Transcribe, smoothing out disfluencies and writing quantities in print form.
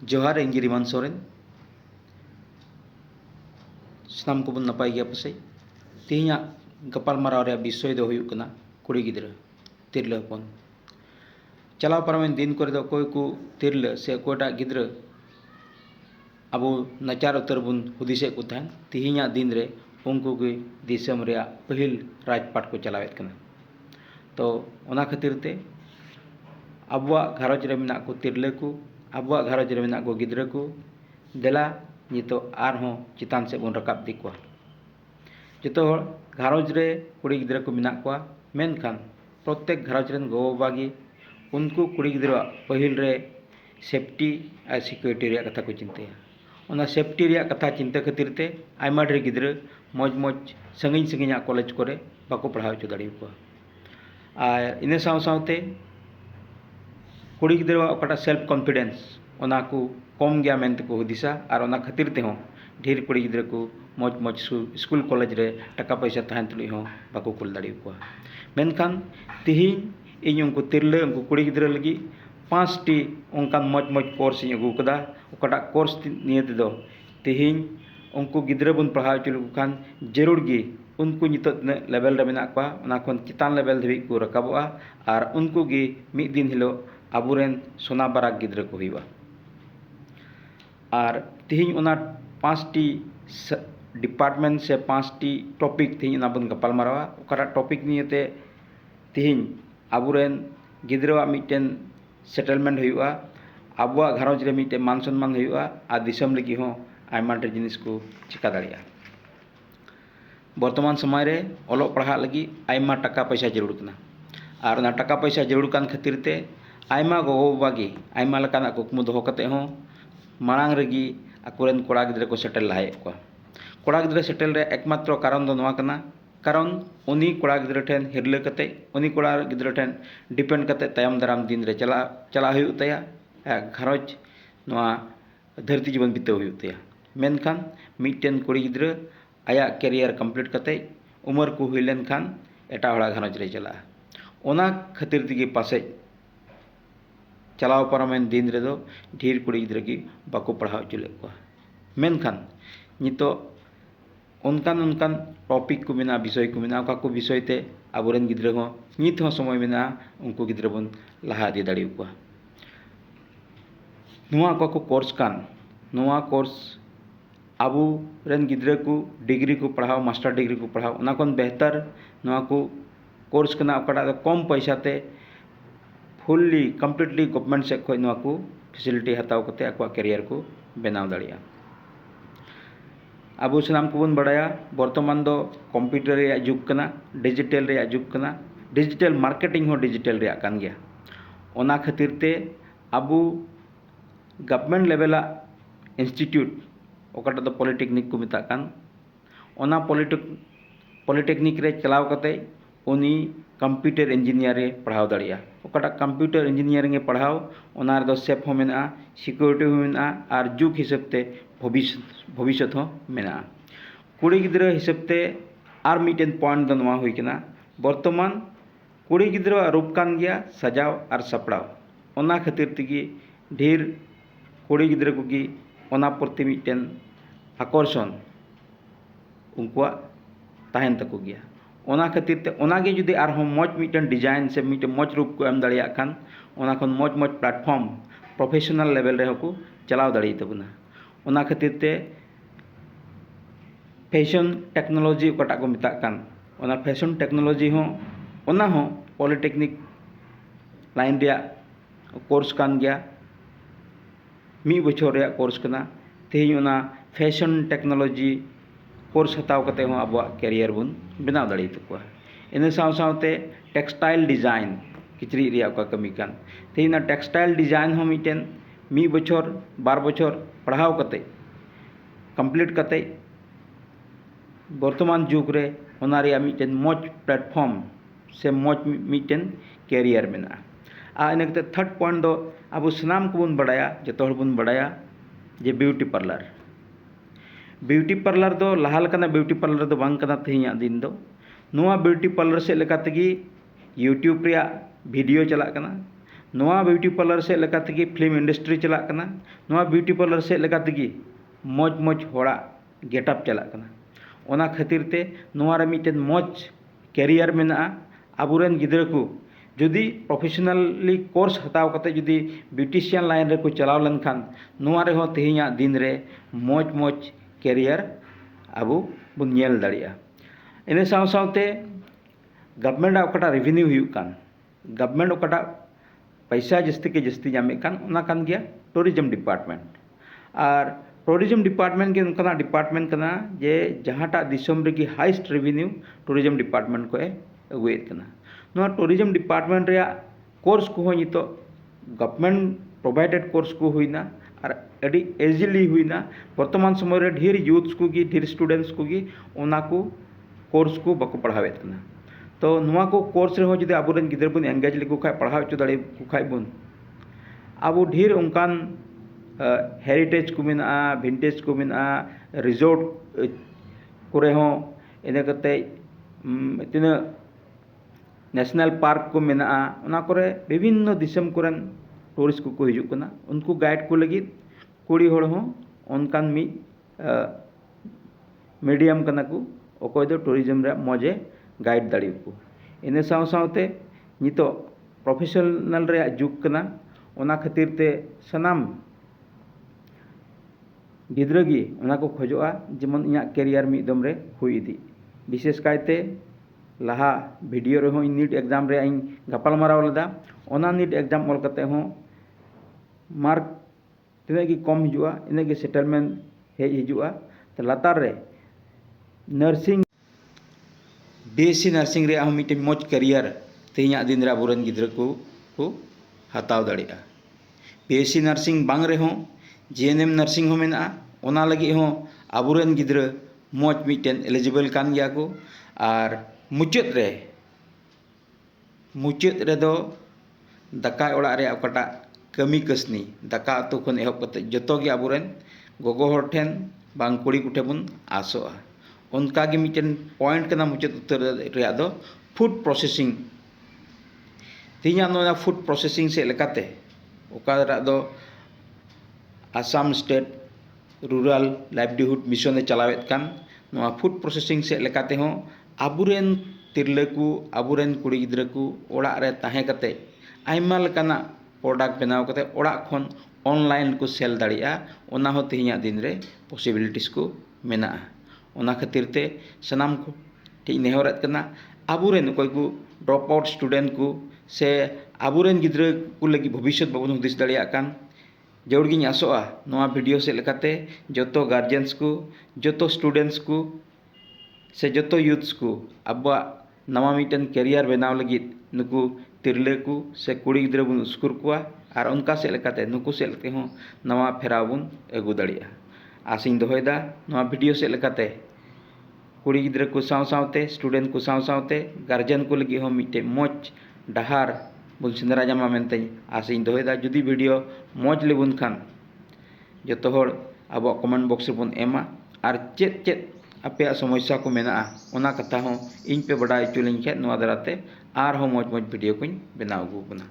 जोहार इंगी रिमान सोरेन सानाम को नपाय गया पासे तेहिया गपाल माराव रे विषय दो हुयुग कना कुड़ी गिद्रा तिरला हपन चलाव पारमेन दिन करे दो कोई को तिरला से कोटा गिद्रा अबो नचार उतर बुन हुदिसे को तहन तेहिया दिन रे उनको के दिसम रे पहिल राजपाट को चलावेत कना तो ओना खातिर ते अबुआ घारज रे मेना को तिरला को अबुआ घारज रे मेना को गिद्रा को देला नितो आरहों चितान से बन रकाब दिकुआ जतो घारज रे कुड़ी गिद्रा को मेना को मेनखान प्रत्येक घारज रेन गो बागी उनको कुड़ी गिद्रा पहिल रे सेफ्टी और सिक्योरिटी रे कथा को चिंताया ओना सेफ्टी रे कथा चिंता खातिर ते आयमा ढेर गिद्रा मौज मौज संगिन संगिन कॉलेज करे बाको पढ़ाव चो दाड़ी को और इन साव सावते कुड़ी गिद्रा ओकाटा सेल्फ कॉन्फिडेंस ओना को कम गया मेनते को हुदिसा और ओना खातिर ते हो ढेर कुड़ी गिद्रा को मौज मौज स्कूल कॉलेज रे टाका पैसा तहन तुली हो बाको कुल दाड़ी को मेनखान तिहिन इन उनको तिरले उनको कुड़ी गिद्रा लगी 5टी उनका मौज मौज कोर्स अगू कदा ओकाटा कोर्स निये दो तिहिन उनको गिद्रा बन पढ़ाव चलू खान जरूर गी उनको नित लेवल रे मेना को ओना खन चितान लेवल धबी को रकाबोआ और उनको गी मिद दिन हिलो आबुरेन सोना बाराक गिद्रा को हुआ और तिहिन ओना 5टी डिपार्टमेंट से 5टी टॉपिक तिहिन ओना बन गपाल मारावा ओकाटा टॉपिक नियते तिहिन आबुरेन गिद्रा मिटेन सेटलमेंट हुआ आबुआ घारज रे मिटे मान सम्मान हुआ और दिसम लगी हो आयमा ढेर जिनिस को चिका दाड़िया वर्तमान समय रे ओलो पढ़ा लगी आयमा टाका पैसा जरूर कना और ना टाका पैसा जरूर कान खातिर ते आयमा गोगो बागी आयमा लकाना कुकमु दोहो कते हो मांग रेगी अकुरेन कोड़ा गिद्रा को सेटल लाहे को कोड़ा गिद्रा सेटल रे एकमात्र कारण दो नवा कना कारण उनी कोड़ा गिद्रा ठेन हिरले कते उनी कोड़ा गिद्रा ठेन डिपेंड कते तायम दाराम दिन रे चला हुयु तया घारज नवा धरती जीवन बिताव हुयु तया मेनखान मिटेन कुड़ी गिद्रा आया कैरियर कंप्लीट कते उमर को हुई लेन खान एटा हड़ा घारज रे चला ओना खातिर तिगे पासे चलाव पारमेन दिन रे दो ढेर कुड़ी गिद्रा की बाको पढ़ाव चले को मेनखान नितो उनकान उनकान टॉपिक को मेना विषय को मेना को विषय ते आबोरेन गिद्रा हो नित हो समय मेना उनको गिद्रा बन लहा दे दाड़ी को नुआ को कोर्स कान नुआ कोर्स आबू रेन गिद्रा को डिग्री को पढ़ाओ मास्टर डिग्री को पढ़ाओ उना कोन बेहतर नुआ को कोर्स कना ओकाटा कम पैसा ते फुल्ली कम्प्लीटली गवर्नमेंट से खो नुआ को फैसिलिटी हताव कते अको कैरियर को बनाव दाड़िया अब सामान को बन बड़ाया वर्तमान दो कंप्यूटर रे जुग कना डिजिटल रे जुग कना डिजिटल मार्केटिंग हो डिजिटल रे कान गया ओना खातिर ते अबू गवर्नमेंट लेवला इंस्टीट्यूट ओकाटा दो पॉलिटेक्निक को मेता कान ओना पॉलिटेक्निक रे चलाव कते उनी कंप्यूटर इंजीनियर रे पढ़ाव दाड़िया ओकाटा कंप्यूटर इंजीनियरिंग ए पढ़ाव ओना रे दो सेफ हो मेना सिक्योरिटी हो मेना और जुग हिसाब ते भविष्य हो मेना कुड़ी गिद्रा हिसाब ते आर मिटेन पॉइंट दो नवा हुई कना वर्तमान कुड़ी गिद्रा रूप कान गया सजाव और सपड़ाव ओना खातिर तिगी ढेर कुड़ी गिद्रा को गी ओना प्रति मिटेन आकर्षण उनकुआ ताहेन तको गया ओना खातिर ते ओना गे जुदी आर हम मौज मिटेन डिजाइन से मिटेन मौज रूप को एम दाड़िया खान ओना खन मौज मौज प्लेटफॉर्म प्रोफेशनल लेवल रे को चलाव दाड़ी तबना ओना खातिर ते फैशन टेक्नोलॉजी ओकाटा को मेता कान ओना फैशन टेक्नोलॉजी हो ओना हो पॉलिटेक्निक लाइन रे कोर्स कान गया मी बछर रे कोर्स कना तेही ओना फैशन टेक्नोलॉजी कोर्स हताव कते हो अब कैरियर बन बनाव दाड़ी तको इन साव सावते टेक्सटाइल डिजाइन किचरी रे का कमी कान तेही ना टेक्सटाइल डिजाइन हो मिटेन मी बछर 2 बछर पढ़ाव कते कंप्लीट कते वर्तमान जुग रे ओना रे मिटेन मौज प्लेटफॉर्म से मौज मिटेन कैरियर मेना आ इनकते थर्ड पॉइंट दो अब सानाम को बन बड़ाया जतो हर बन बड़ाया जे ब्यूटी पार्लर दो लहाल कना ब्यूटी पार्लर दो बांग कना तेहिया दिन दो नुआ ब्यूटी पार्लर से लेका तगी यूट्यूब रे वीडियो चला कना नोआ ब्यूटी पार्लर से लेका तगी फिल्म इंडस्ट्री चला कना नोआ ब्यूटी पार्लर से लेका तगी मौज मौज होड़ा गेटअप चला कना ओना खातिर ते नोआ रे मिटेन मौज कैरियर मेना आबुरेन गिद्रा को जुदी प्रोफेशनली कोर्स हताव कते जुदी ब्यूटिशियन लाइन रे को चलाव लेनखान नोआ रे हो तेहिया दिन रे मौज मौज कैरियर आबु बुन नेल दाड़िया इन साव सावते गवर्नमेंट ओकटा रेवेन्यू हुयुक कान गवर्नमेंट ओकटा पैसा जस्ती के जस्ती जामे कान ओना कान गया टूरिज्म डिपार्टमेंट और टूरिज्म डिपार्टमेंट के उनका डिपार्टमेंट कना जे जहाटा दिसम रे की हाईएस्ट रेवेन्यू टूरिज्म डिपार्टमेंट को अगुएत कना नोआ टूरिज्म डिपार्टमेंट रे कोर्स को नितो गवर्नमेंट प्रोवाइडेड कोर्स को हुईना और अड़ी इजीली हुईना वर्तमान समय रे ढेर यूथ्स को गी ढेर स्टूडेंट्स को गी ओना को कोर्स को बाको पढ़ावेत कना तो नोआ को कोर्स रे हो जदि आबुरेन गिदर बन एंगेज लेको खाय पढ़ाव चो दाड़े को खाय बन आबो ढेर उनकान हेरिटेज को मेना विंटेज को मेना रिजोर्ट करे हो इने कते तिना नेशनल पार्क को मेना ओना करे विभिन्न दिसम कोरन टूरिस्ट को हिजुक कना उनको गाइड को लगी कुड़ी होड़ हो उनकान मी मीडियम कना को ओकोय दो टूरिज्म रे मजे गाइड दाड़ी को इन साव सावते नितो प्रोफेशनल रे जुग कना ओना खातिर ते सनाम गिद्रा गी ओना को खोजोआ जेमन इया कैरियर मी दम रे हुई इदी विशेष कायते लहा वीडियो रे हो नीट एग्जाम रे इन गपाल माराव लदा ओना नीट एग्जाम ऑल कते हो मार्क तिने की कम हिजुआ इने के सेटलमेंट हे हिजुआ तो लातार रे नर्सिंग बीएससी नर्सिंग रे हम मिटे मौज कैरियर तेहिया दिन रे आबुरेन गिद्रा को हताव दाड़िया बीएससी नर्सिंग बांग रे हो जीएनएम नर्सिंग हो मेना ओना लगी हो आबुरेन गिद्रा मौज मिटेन एलिजिबल कान गया को और मुचाद रे दो दाका ओड़ा रे ओकटा कमी कसनी दाका अतु खन एहब कते जतो गे आबुरेन गोगो हर ठेन बांग कुड़ी कुठे बुन आसोआ उनका गे मिटेन पॉइंट कना मुचाद उत्तर रे दो फूड प्रोसेसिंग तिना नोना फूड प्रोसेसिंग से लेकाते ओका दो Assam state rural livelihood mission चलावेत कान नोआ फूड प्रोसेसिंग से लेकाते हो आबुरेन तिरले को आबुरेन कुड़ी गिद्रा को ओड़ा रे ताहे कते आइमा लकाना प्रोडक्ट बनाव कते ओड़ा खन ऑनलाइन को सेल दाड़िया ओना हो तेहिया दिन रे पॉसिबिलिटीज को मेना ओना खातिर ते सनाम को ठीक नेहरत कना आबुरेन कोई को ड्रॉप आउट स्टूडेंट को से आबुरेन गिद्रा को लगी भविष्य बाबन हुदिस दाड़िया कान जरूर आसोआ नोआ वीडियो से लेकाते जतो गार्जियंस को जतो स्टूडेंट्स को से जतो यूथ्स को अब नवा मिटन कैरियर बनाव लगी नुकु तिरले को से कुड़ी गिद्रा बन स्कुर कुआ और उनका से लेकाते नुकु से लेते हो नवा फेराव बन अगु दाड़िया आसिन दोहयदा नवा वीडियो से लेकाते कुड़ी गिद्रा को साव सावते स्टूडेंट को साव सावते गार्जियन को लगी हो मिटे मौज डहार बुन सिंदरा जामा मेनते आसिन दोहयदा जुदी वीडियो मौज लेबुन खान जतो होड़ अब कमेंट बॉक्स बन एमा और चेत चेत अपे समस्या को मेना ओना कथा हो इन पे बड़ा चुलिंग खे नोआ दराते आर हो मौज मौज वीडियो को बनाव अगु बना।